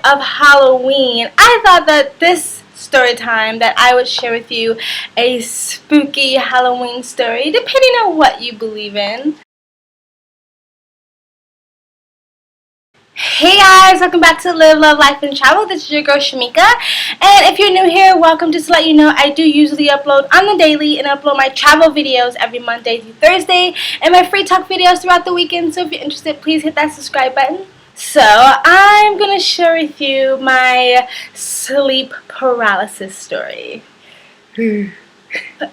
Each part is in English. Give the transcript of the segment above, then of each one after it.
of Halloween, I thought that this story time that I would share with you a spooky Halloween story, depending on what you believe in. Hey guys, welcome back to Live, Love, Life, and Travel. This is your girl Shamika, and if you're new here, welcome. Just to let you know, I do usually upload on the daily and upload my travel videos every Monday through Thursday and my free talk videos throughout the weekend. So if you're interested, please hit that subscribe button. So I'm going to share with you my sleep paralysis story.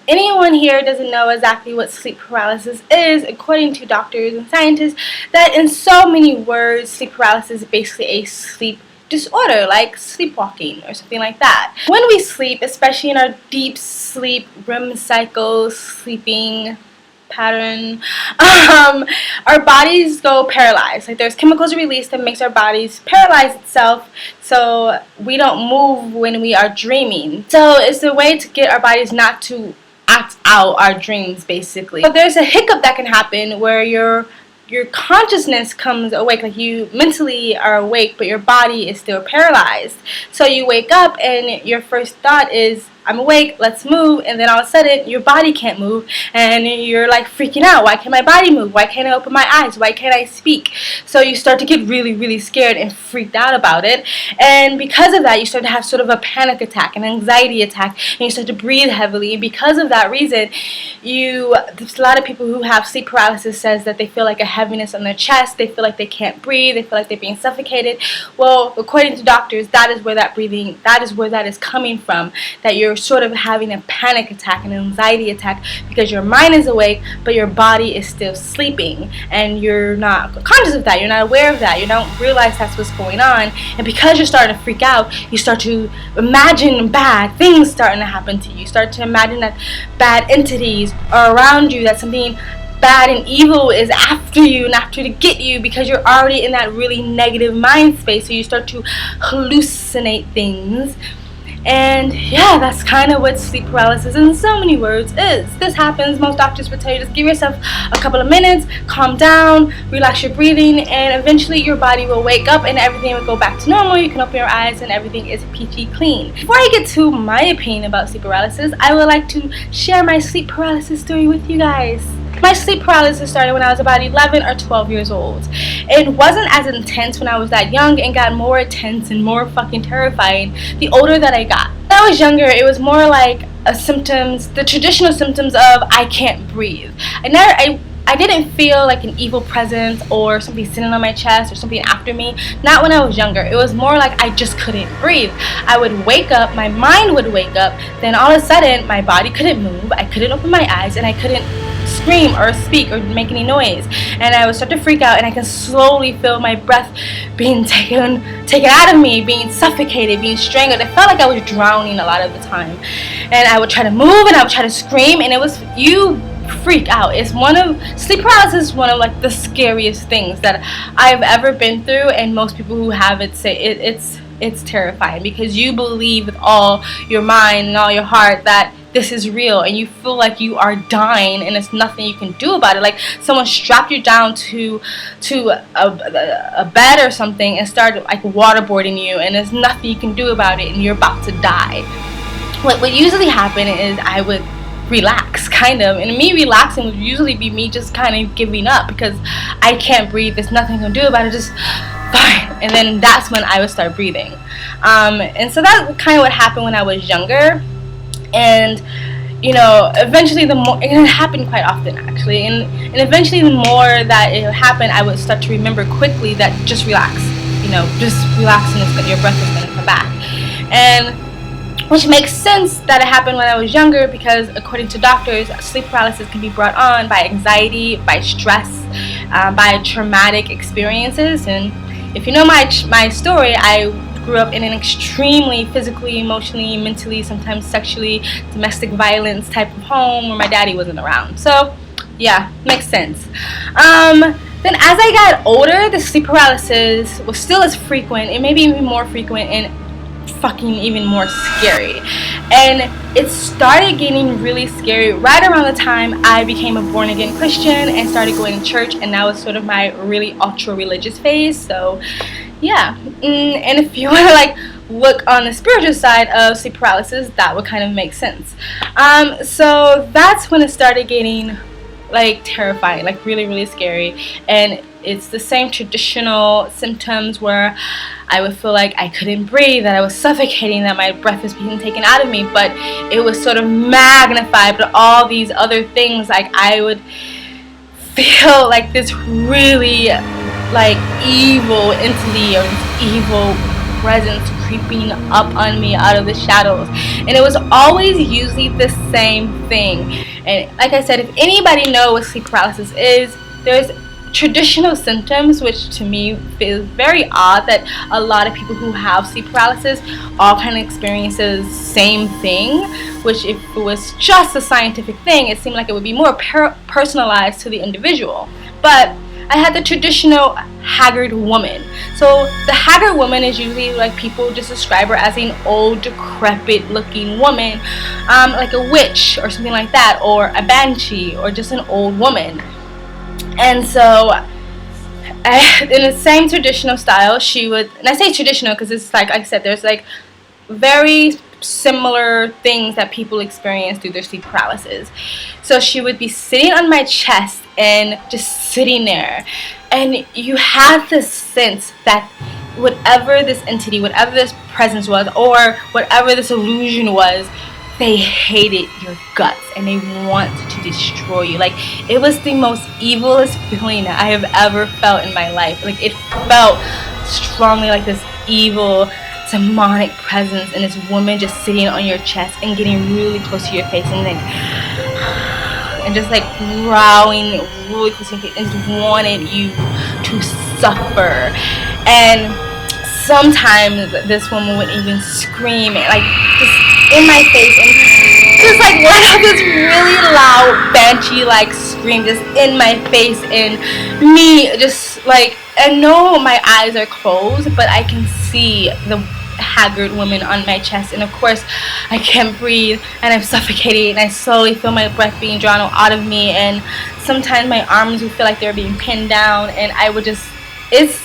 Anyone here doesn't know exactly what sleep paralysis is, according to doctors and scientists, that in so many words, sleep paralysis is basically a sleep disorder, like sleepwalking or something like that. When we sleep, especially in our deep sleep, REM cycle, sleeping pattern, our bodies go paralyzed. Like there's chemicals released that makes our bodies paralyze itself, so we don't move when we are dreaming. So it's a way to get our bodies not to act out our dreams, basically. So there's a hiccup that can happen where your consciousness comes awake, like you mentally are awake but your body is still paralyzed. So you wake up and your first thought is, I'm awake, let's move, and then all of a sudden your body can't move and you're like freaking out. Why can't my body move? Why can't I open my eyes? Why can't I speak? So you start to get really scared and freaked out about it, and because of that you start to have sort of a panic attack, an anxiety attack, and you start to breathe heavily. And because of that reason, there's a lot of people who have sleep paralysis says that they feel like a heaviness on their chest, they feel like they can't breathe, they feel like they're being suffocated. Well, according to doctors, that is where that is coming from, that you're sort of having a panic attack, an anxiety attack, because your mind is awake but your body is still sleeping, and you're not conscious of that, you're not aware of that, you don't realize that's what's going on. And because you're starting to freak out, you start to imagine bad things starting to happen to you. You start to imagine that bad entities are around you, that something bad and evil is after you and after to get you, because you're already in that really negative mind space. So you start to hallucinate things. And yeah, that's kind of what sleep paralysis in so many words is. This happens, most doctors will tell you, just give yourself a couple of minutes, calm down, relax your breathing, and eventually your body will wake up and everything will go back to normal. You can open your eyes and everything is peachy clean. Before I get to my opinion about sleep paralysis, I would like to share my sleep paralysis story with you guys. My sleep paralysis started when I was about 11 or 12 years old. It wasn't as intense when I was that young, and got more intense and more fucking terrifying the older that I got. When I was younger, it was more like the traditional symptoms of I can't breathe. I didn't feel like an evil presence or something sitting on my chest or something after me. Not when I was younger. It was more like I just couldn't breathe. I would wake up, my mind would wake up, then all of a sudden my body couldn't move, I couldn't open my eyes, and I couldn't scream or speak or make any noise, and I would start to freak out, and I can slowly feel my breath being taken out of me, being suffocated, being strangled. I felt like I was drowning a lot of the time, and I would try to move and I would try to scream, and you freak out. Sleep paralysis is one of like the scariest things that I've ever been through, and most people who have it say it's terrifying, because you believe with all your mind and all your heart that this is real, and you feel like you are dying and there's nothing you can do about it. Like someone strapped you down to a bed or something and started like waterboarding you, and there's nothing you can do about it, and you're about to die. What would usually happen is I would relax, kind of, and me relaxing would usually be me just kind of giving up, because I can't breathe, there's nothing to do about it, just fine. And then that's when I would start breathing. And so that's kind of what happened when I was younger. And eventually it happened quite often actually, and eventually the more that it happened, I would start to remember quickly that just relax, just relax, and your breath is going to come back. And which makes sense that it happened when I was younger, because according to doctors, sleep paralysis can be brought on by anxiety, by stress, by traumatic experiences. And if you know my story, I grew up in an extremely physically, emotionally, mentally, sometimes sexually, domestic violence type of home where my daddy wasn't around. So yeah, makes sense. Then as I got older, the sleep paralysis was still as frequent, and maybe even more frequent, and fucking even more scary. And it started getting really scary right around the time I became a born again Christian and started going to church, and that was sort of my really ultra religious phase. So yeah. And if you want to like look on the spiritual side of sleep paralysis, that would kind of make sense. So that's when it started getting like terrifying, like really, really scary. And it's the same traditional symptoms where I would feel like I couldn't breathe, that I was suffocating, that my breath was being taken out of me, but it was sort of magnified by all these other things. Like I would feel like this really like evil entity or this evil presence creeping up on me out of the shadows, and it was always usually the same thing. And like I said, if anybody knows what sleep paralysis is, there's traditional symptoms, which to me feels very odd that a lot of people who have sleep paralysis all kind of experience the same thing, which if it was just a scientific thing, it seemed like it would be more personalized to the individual. But I had the traditional haggard woman. So the haggard woman is usually like people just describe her as an old, decrepit looking woman, like a witch or something like that, or a banshee, or just an old woman. And so in the same traditional style, she would, and I say traditional because it's like I said, there's like very similar things that people experience through their sleep paralysis. So she would be sitting on my chest and just sitting there, and you had this sense that whatever this entity, whatever this presence was, or whatever this illusion was, they hated your guts and they wanted to destroy you. Like, it was the most evilest feeling I have ever felt in my life. Like, it felt strongly like this evil demonic presence and this woman just sitting on your chest and getting really close to your face and like and just like growling really close to your face and just wanted you to suffer. And sometimes this woman would even scream like just in my face and just like let out this really loud banshee like scream just in my face, and me just like, I know my eyes are closed but I can see the haggard woman on my chest, and of course I can't breathe and I'm suffocating and I slowly feel my breath being drawn out of me, and sometimes my arms would feel like they're being pinned down, and I would just, it's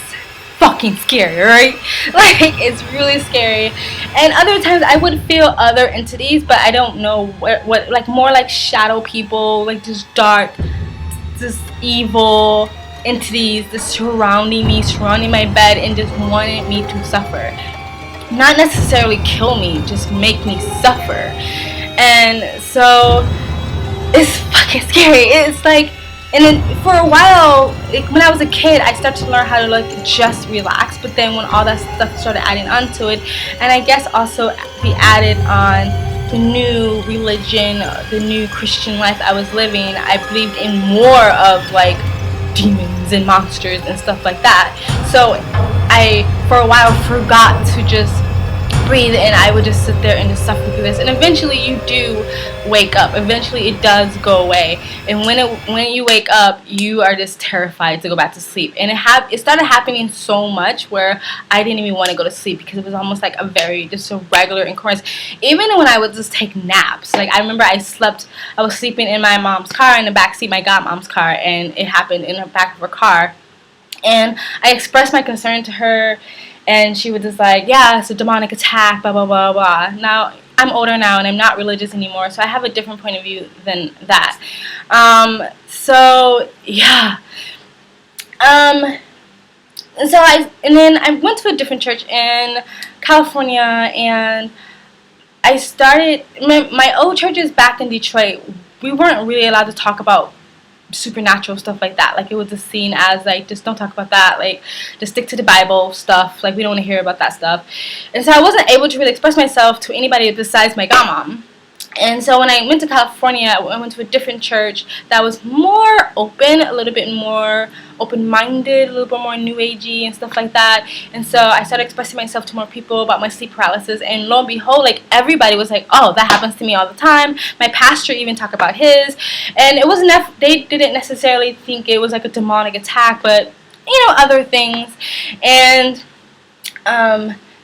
fucking scary, right? Like, it's really scary. And other times I would feel other entities, but I don't know what like more like shadow people, like just dark, just evil entities just surrounding me, surrounding my bed, and just wanted me to suffer. Not necessarily kill me, just make me suffer. And so it's fucking scary. It's like, and then for a while, when I was a kid, I started to learn how to like just relax. But then when all that stuff started adding onto it, and I guess also be added on the new religion, the new Christian life I was living, I believed in more of like demons and monsters and stuff like that. So I, for a while, forgot to just breathe, and I would just sit there and just suffer through this. And eventually you do wake up. Eventually it does go away, and when you wake up, you are just terrified to go back to sleep. And it started happening so much where I didn't even want to go to sleep, because it was almost like just a regular occurrence. Even when I would just take naps, like I remember I was sleeping in my mom's car, in the back seat, my godmom's car, and it happened in the back of her car. And I expressed my concern to her, and she was just like, yeah, it's a demonic attack, blah, blah, blah, blah. Now, I'm older now, and I'm not religious anymore, so I have a different point of view than that. So, yeah. And then I went to a different church in California, and I started, my old churches back in Detroit, we weren't really allowed to talk about supernatural stuff like that. Like, it was just seen as like, just don't talk about that, like just stick to the Bible stuff, like we don't want to hear about that stuff. And so I wasn't able to really express myself to anybody besides my godmom. And so when I went to California, I went to a different church that was more open, a little bit more open-minded, a little bit more new agey and stuff like that. And so I started expressing myself to more people about my sleep paralysis, and lo and behold, like everybody was like, oh, that happens to me all the time. My pastor even talked about his, and it wasn't they didn't necessarily think it was like a demonic attack, but other things.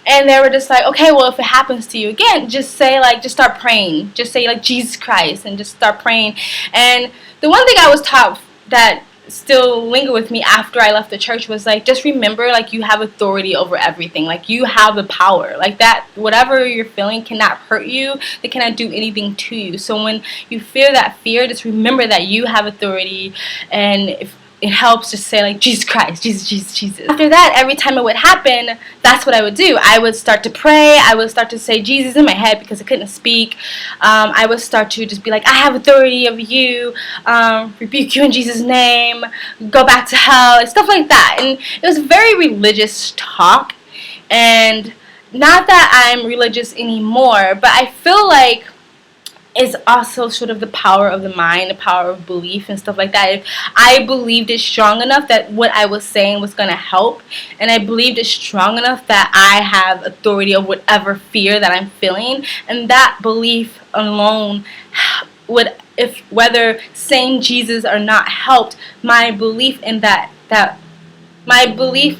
And they were just like, okay, well, if it happens to you again, just start praying. Just say, like, Jesus Christ, and just start praying. And the one thing I was taught that still linger with me after I left the church was like, just remember, like, you have authority over everything. Like, you have the power. Like, that whatever you're feeling cannot hurt you. They cannot do anything to you. So when you feel that fear, just remember that you have authority. And if it helps, just say, like, Jesus Christ, Jesus, Jesus, Jesus. After that, every time it would happen, that's what I would do. I would start to pray. I would start to say Jesus in my head because I couldn't speak. I would start to just be like, I have authority over you, rebuke you in Jesus' name, go back to hell, and stuff like that. And it was very religious talk. And not that I'm religious anymore, but I feel like it's also sort of the power of the mind, the power of belief and stuff like that. If I believed it strong enough that what I was saying was going to help, and I believed it strong enough that I have authority over whatever fear that I'm feeling, and that belief alone would, if whether saying Jesus or not helped, my belief in my belief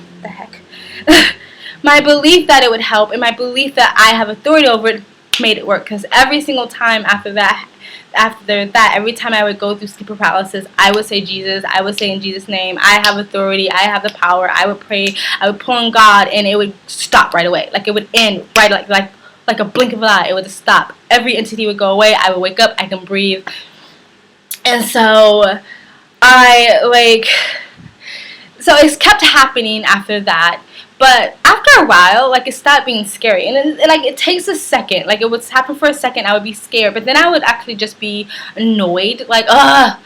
that it would help, and my belief that I have authority over it made it work. Because every single time after that, every time I would go through sleep paralysis, I would say Jesus. I would say in Jesus' name, I have authority, I have the power. I would pray, I would pull on God, and it would stop right away. Like, it would end right, like a blink of an eye. It would stop. Every entity would go away. I would wake up. I can breathe. And so so it kept happening after that. But after a while, like, it stopped being scary. And it takes a second. Like, it would happen for a second. I would be scared. But then I would actually just be annoyed. Like, ugh.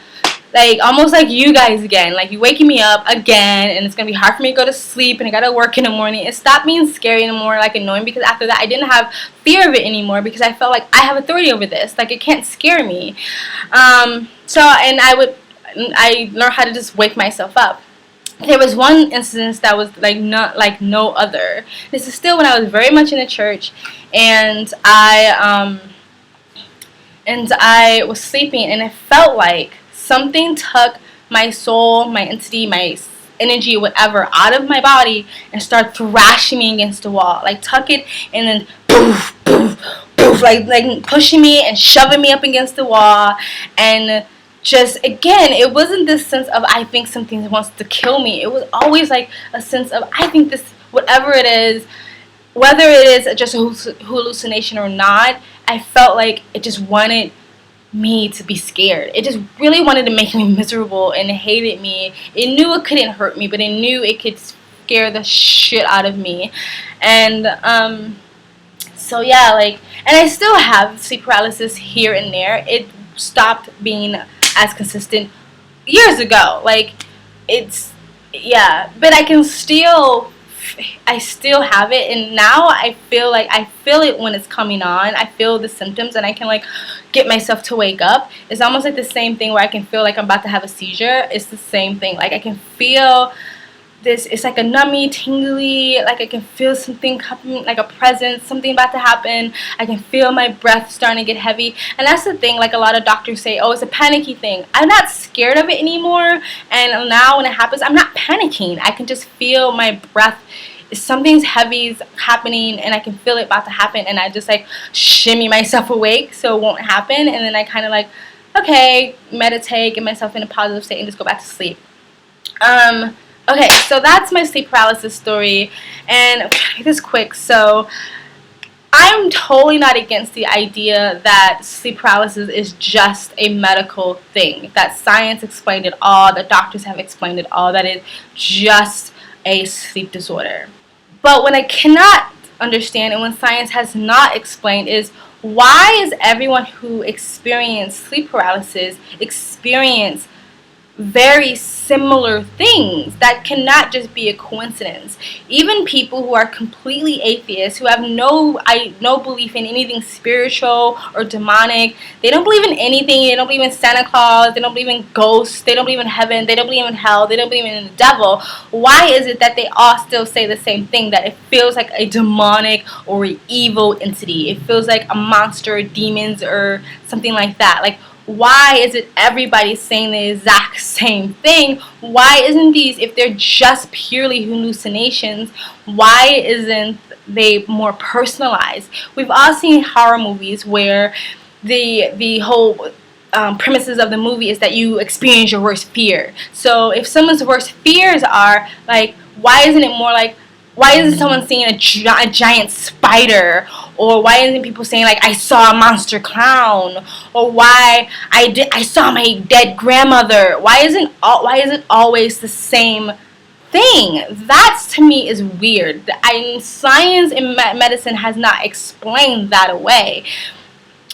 Like, almost like you guys again. Like, you waking me up again. And it's going to be hard for me to go to sleep. And I got to work in the morning. It stopped being scary anymore, like, annoying. Because after that, I didn't have fear of it anymore. Because I felt like I have authority over this. Like, it can't scare me. And I learned how to just wake myself up. There was one instance that was like not like no other. This is still when I was very much in the church, and I was sleeping, and it felt like something took my soul, my entity, my energy, whatever, out of my body and started thrashing me against the wall. Like, tuck it, and then poof, poof, poof, like pushing me and shoving me up against the wall. And just, again, it wasn't this sense of I think something wants to kill me. It was always like a sense of I think this, whatever it is, whether it is just a hallucination or not, I felt like it just wanted me to be scared. It just really wanted to make me miserable, and it hated me. It knew it couldn't hurt me, but it knew it could scare the shit out of me. And so yeah, like, and I still have sleep paralysis here and there. It stopped being as consistent years ago. Like, it's, yeah, but I still have it, and now I feel it when it's coming on. I feel the symptoms, and I can, like, get myself to wake up. It's almost like the same thing where I can feel like I'm about to have a seizure. It's the same thing. Like, I can feel this, it's like a nummy, tingly, like I can feel something coming, like a presence, something about to happen. I can feel my breath starting to get heavy. And that's the thing, like, a lot of doctors say, oh, it's a panicky thing. I'm not scared of it anymore, and now when it happens, I'm not panicking. I can just feel my breath. Something's heavy happening, and I can feel it about to happen, and I just, like, shimmy myself awake so it won't happen. And then I kind of, like, okay, meditate, get myself in a positive state, and just go back to sleep. Okay, so that's my sleep paralysis story, and I'm trying to make this quick. So I'm totally not against the idea that sleep paralysis is just a medical thing, that science explained it all, that doctors have explained it all, that it's just a sleep disorder. But what I cannot understand, and when science has not explained, is why is everyone who experience sleep paralysis experience very similar things? That cannot just be a coincidence. Even people who are completely atheists, who have no belief in anything spiritual or demonic, they don't believe in anything. They don't believe in Santa Claus, they don't believe in ghosts, they don't believe in heaven, they don't believe in hell, they don't believe in the devil. Why is it that they all still say the same thing, that it feels like a demonic or evil entity? It feels like a monster or demons or something like that. Like, why is it everybody saying the exact same thing? Why isn't these, if they're just purely hallucinations, why isn't they more personalized? We've all seen horror movies where the whole premises of the movie is that you experience your worst fear. So if someone's worst fears are like, why isn't someone seeing a giant spider, or why isn't people saying like I saw a monster clown, or why I saw my dead grandmother? Why is it always the same thing? That to me is weird. Science and medicine has not explained that away.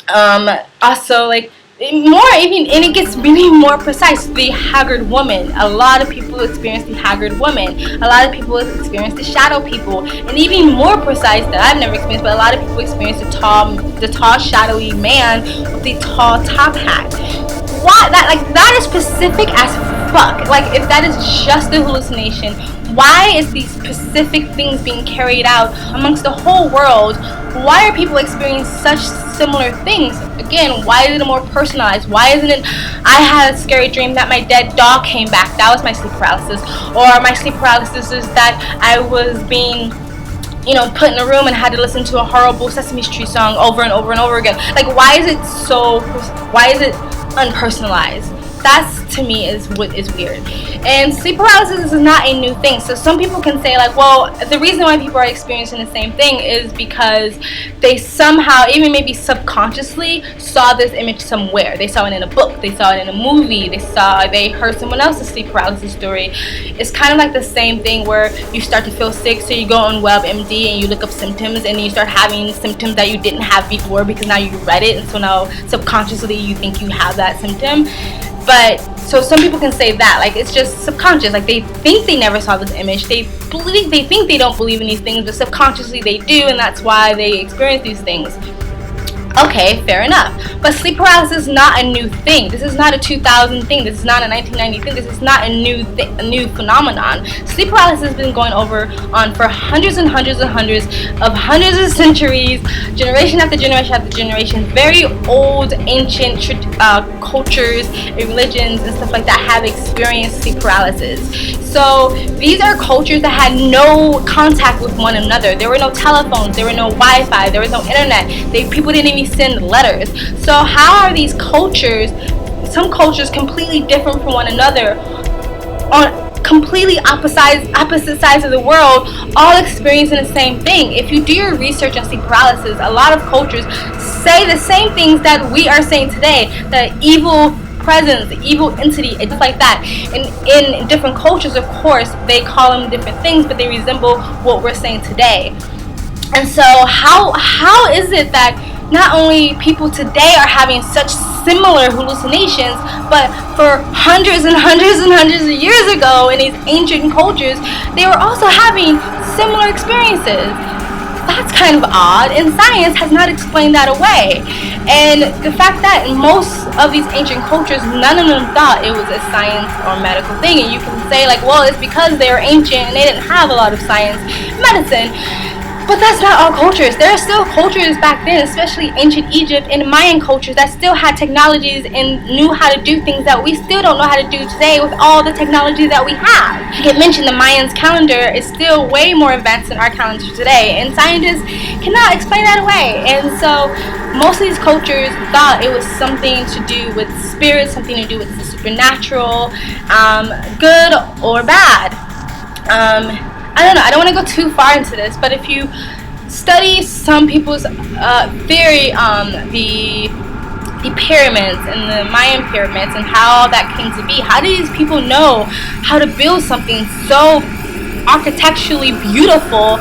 Also, like, and it gets really more precise. The haggard woman. A lot of people experience the haggard woman. A lot of people experience the shadow people. And even more precise that I've never experienced, but a lot of people experience the tall shadowy man with the tall top hat. Why that is specific as fuck. Like, if that is just a hallucination, why is these specific things being carried out amongst the whole world? Why are people experiencing such similar things? Again, why isn't it more personalized? Why isn't it, I had a scary dream that my dead dog came back, that was my sleep paralysis? Or my sleep paralysis is that I was being put in a room and had to listen to a horrible Sesame Street song over and over and over again. Like, why is it unpersonalized? That's, to me, is what is weird. And sleep paralysis is not a new thing. So some people can say like, well, the reason why people are experiencing the same thing is because they somehow, even maybe subconsciously, saw this image somewhere. They saw it in a book, they saw it in a movie, they heard someone else's sleep paralysis story. It's kind of like the same thing where you start to feel sick, so you go on WebMD and you look up symptoms, and you start having symptoms that you didn't have before because now you read it, and so now subconsciously you think you have that symptom. But so some people can say that, like, it's just subconscious. Like, they think they never saw this image. They think they don't believe in these things, but subconsciously they do, and that's why they experience these things. Okay, fair enough. But sleep paralysis is not a new thing. This is not a 2000 thing. This is not a 1990 thing. This is not a new phenomenon. Sleep paralysis has been going on for hundreds and hundreds and hundreds of centuries, generation after generation after generation. Very old, ancient cultures, religions, and stuff like that have experienced sleep paralysis. So these are cultures that had no contact with one another. There were no telephones. There were no Wi-Fi. There was no internet. People didn't even send letters. So how are these cultures, some cultures completely different from one another, on completely opposite sides of the world, all experiencing the same thing? If you do your research on sleep paralysis, a lot of cultures say the same things that we are saying today, that evil presence, the evil entity, and stuff like that. And in different cultures, of course, they call them different things, but they resemble what we're saying today. And so how is it that not only people today are having such similar hallucinations, but for hundreds and hundreds and hundreds of years ago in these ancient cultures, they were also having similar experiences? That's kind of odd, and science has not explained that away. And the fact that in most of these ancient cultures, none of them thought it was a science or medical thing. And you can say like, well, it's because they were ancient and they didn't have a lot of science, medicine. But that's not all cultures. There are still cultures back then, especially ancient Egypt and Mayan cultures, that still had technologies and knew how to do things that we still don't know how to do today with all the technology that we have. I mentioned the Mayans calendar is still way more advanced than our calendar today, and scientists cannot explain that away. And so most of these cultures thought it was something to do with spirits, something to do with the supernatural, good or bad. I don't know, I don't want to go too far into this, but if you study some people's theory on the pyramids and the Mayan pyramids and how that came to be, how do these people know how to build something so architecturally beautiful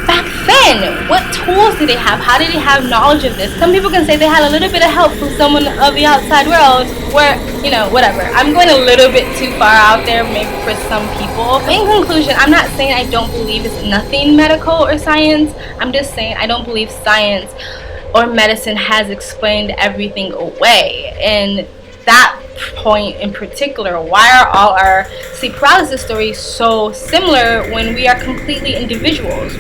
back then? What tools did they have? How did they have knowledge of this? Some people can say they had a little bit of help from someone of the outside world, where, whatever. I'm going a little bit too far out there, maybe for some people. In conclusion, I'm not saying I don't believe it's nothing medical or science. I'm just saying I don't believe science or medicine has explained everything away. And that point in particular, why are all our sleep paralysis stories so similar when we are completely individuals?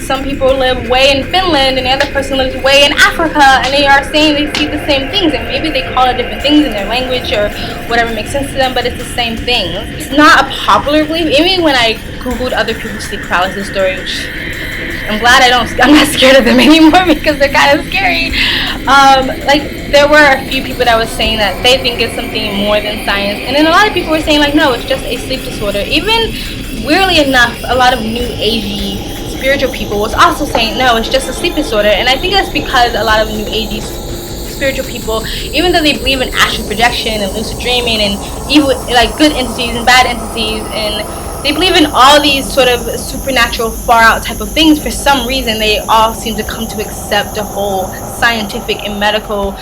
Some people live way in Finland and the other person lives way in Africa, and they are saying they see the same things, and maybe they call it different things in their language or whatever makes sense to them, but it's the same thing. It's not a popular belief. Even when I googled other people's sleep paralysis story, which I'm glad I'm not scared of them anymore because they're kind of scary. there were a few people that were saying that they think it's something more than science, and then a lot of people were saying like, no, it's just a sleep disorder. Even weirdly enough, a lot of new agey spiritual people was also saying no, it's just a sleep disorder. And I think that's because a lot of new agey spiritual people, even though they believe in astral projection and lucid dreaming and evil, like good entities and bad entities, and they believe in all these sort of supernatural, far out type of things, for some reason they all seem to come to accept the whole scientific and medical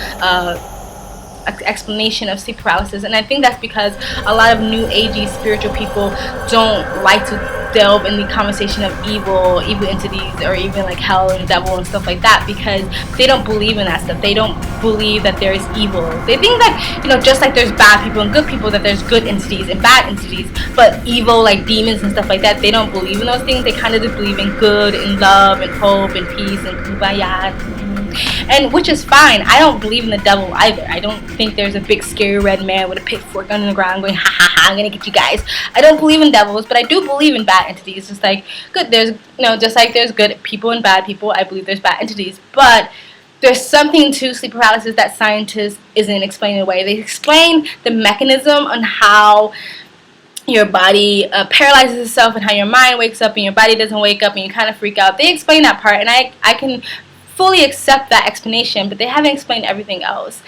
explanation of sleep paralysis. And I think that's because a lot of new agey spiritual people don't like to delve in the conversation of evil entities, or even like hell and devil and stuff like that, because they don't believe in that stuff. They don't believe that there is evil. They think that, you know, just like there's bad people and good people, that there's good entities and bad entities, but evil, like demons and stuff like that, they don't believe in those things. They kind of just believe in good and love and hope and peace and kumbaya, and which is fine. I don't believe in the devil either. I don't think there's a big scary red man with a pitchfork on the ground going ha ha ha, I'm gonna get you guys. I don't believe in devils, but I do believe in bad entities. Just like good, there's, you know, just like there's good people and bad people, I believe there's bad entities. But there's something to sleep paralysis that scientists isn't explaining away. They explain the mechanism on how your body paralyzes itself and how your mind wakes up and your body doesn't wake up and you kind of freak out. They explain that part, and I can fully accept that explanation, but they haven't explained everything else.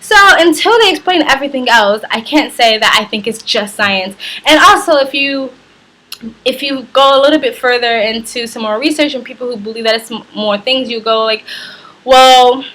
So until they explain everything else, I can't say that I think it's just science. And also, if you go a little bit further into some more research and people who believe that it's more things, you go like, well,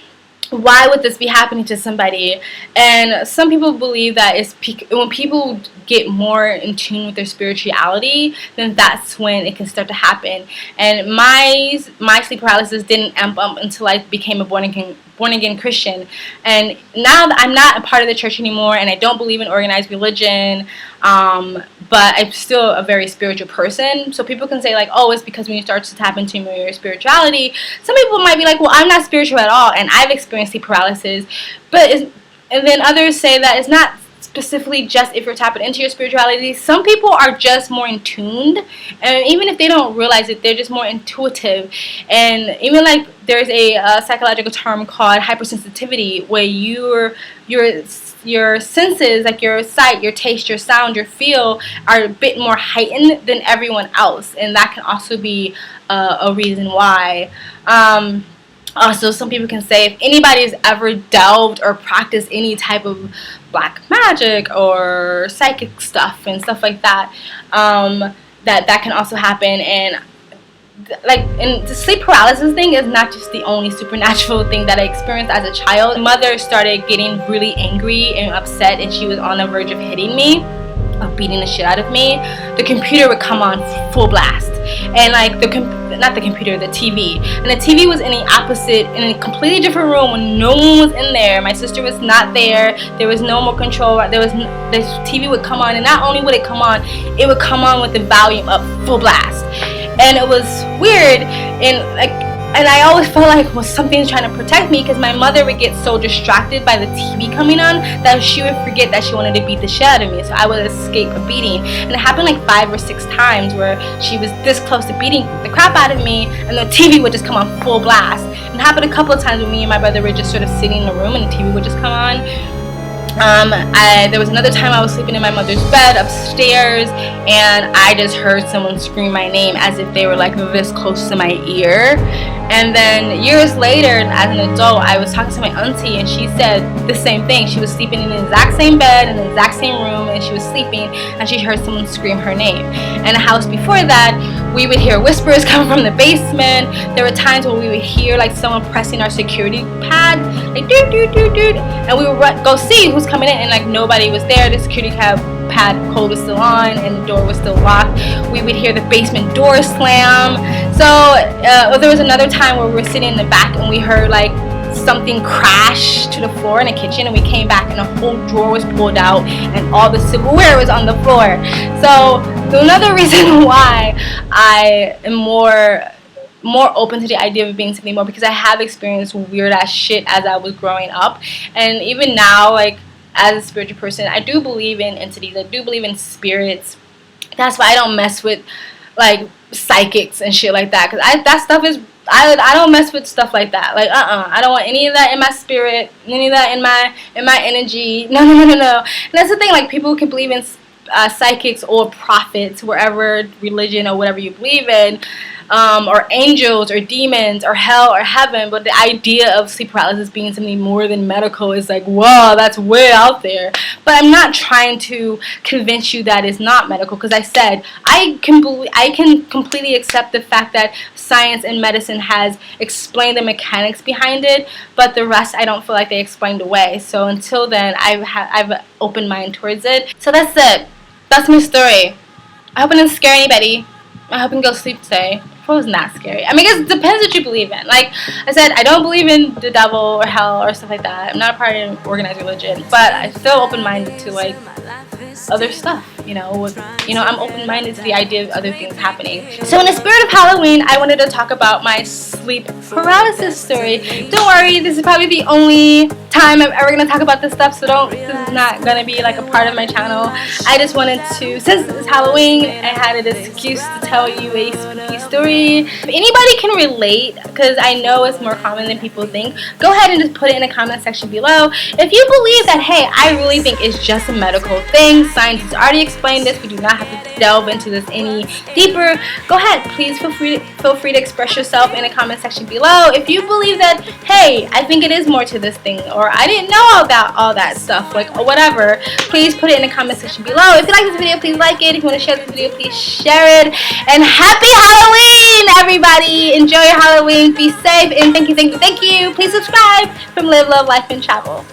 why would this be happening to somebody? And some people believe that it's when people get more in tune with their spirituality, then that's when it can start to happen. And my sleep paralysis didn't amp up until I became a born again Christian. And now that I'm not a part of the church anymore, and I don't believe in organized religion, but I'm still a very spiritual person. So people can say like, oh, it's because when you start to tap into your spirituality. Some people might be like, well, I'm not spiritual at all, and I've experienced sleep paralysis. And then others say that it's not specifically just if you're tapping into your spirituality. Some people are just more in tuned, and even if they don't realize it, they're just more intuitive. And even like there's a psychological term called hypersensitivity, where your senses, like your sight, your taste, your sound, your feel, are a bit more heightened than everyone else, and that can also be a reason why. Also, some people can say if anybody's ever delved or practiced any type of black magic or psychic stuff and stuff like that, that can also happen. And and the sleep paralysis thing is not just the only supernatural thing that I experienced as a child. My mother started getting really angry and upset, and she was on the verge of hitting me, of beating the shit out of me. The computer would come on full blast, and like not the computer, the TV, and the TV was in a completely different room when no one was in there. My sister was not there. There was no more control. The TV would come on, and not only would it come on with the volume up full blast, and it was weird. And I always felt like, well, something's trying to protect me, because my mother would get so distracted by the TV coming on that she would forget that she wanted to beat the shit out of me. So I would escape a beating. And it happened like 5 or 6 times where she was this close to beating the crap out of me, and the TV would just come on full blast. And it happened a couple of times when me and my brother were just sort of sitting in the room and the TV would just come on. There was another time I was sleeping in my mother's bed upstairs, and I just heard someone scream my name as if they were like this close to my ear. And then years later, as an adult, I was talking to my auntie, and she said the same thing. She was sleeping in the exact same bed, in the exact same room, and she was sleeping, and she heard someone scream her name. And the house before that, we would hear whispers come from the basement. There were times when we would hear like someone pressing our security pad, like doot doot doot doot, and we would go see who's coming in, and like nobody was there. The security pad code was still on, and the door was still locked. We would hear the basement door slam. So there was another time where we were sitting in the back, and we heard like something crash to the floor in the kitchen, and we came back, and a whole drawer was pulled out, and all the silverware was on the floor. So another reason why I am more open to the idea of being something more, because I have experienced weird ass shit as I was growing up. And even now, like as a spiritual person, I do believe in entities, I do believe in spirits. That's why I don't mess with like psychics and shit like that, because that stuff is, I don't mess with stuff like that. Like I don't want any of that in my spirit, any of that in my energy. No, no, no, no, no. And that's the thing. Like, people can believe in psychics or prophets, wherever religion or whatever you believe in, or angels or demons or hell or heaven, but the idea of sleep paralysis being something more than medical is like, whoa, that's way out there. But I'm not trying to convince you that it's not medical, because I said I can completely accept the fact that science and medicine has explained the mechanics behind it, but the rest I don't feel like they explained away. So until then, I've an open mind towards it. So that's it. That's my story. I hope it didn't scare anybody. I hope you can go sleep today. It wasn't that scary. I mean, it depends what you believe in. Like I said, I don't believe in the devil or hell or stuff like that. I'm not a part of an organized religion, but I'm still open-minded to like other stuff. I'm open-minded to the idea of other things happening. So in the spirit of Halloween, I wanted to talk about my sleep paralysis story. Don't worry, this is probably the only time I'm ever going to talk about this stuff, so this is not going to be like a part of my channel. I just wanted to, since it's Halloween, I had an excuse to tell you a spooky story. If anybody can relate, because I know it's more common than people think, go ahead and just put it in the comment section below. If you believe that, hey, I really think it's just a medical thing, science has already explained this, we do not have to delve into this any deeper, go ahead, please feel free to express yourself in the comment section below. If you believe that, hey, I think it is more to this thing, or I didn't know about all that stuff, like, or whatever, please put it in the comment section below. If you like this video, please like it. If you want to share this video, please share it. And happy Halloween, everybody! Enjoy your Halloween, be safe, and thank you. Please subscribe from Live, Love, Life, and Travel.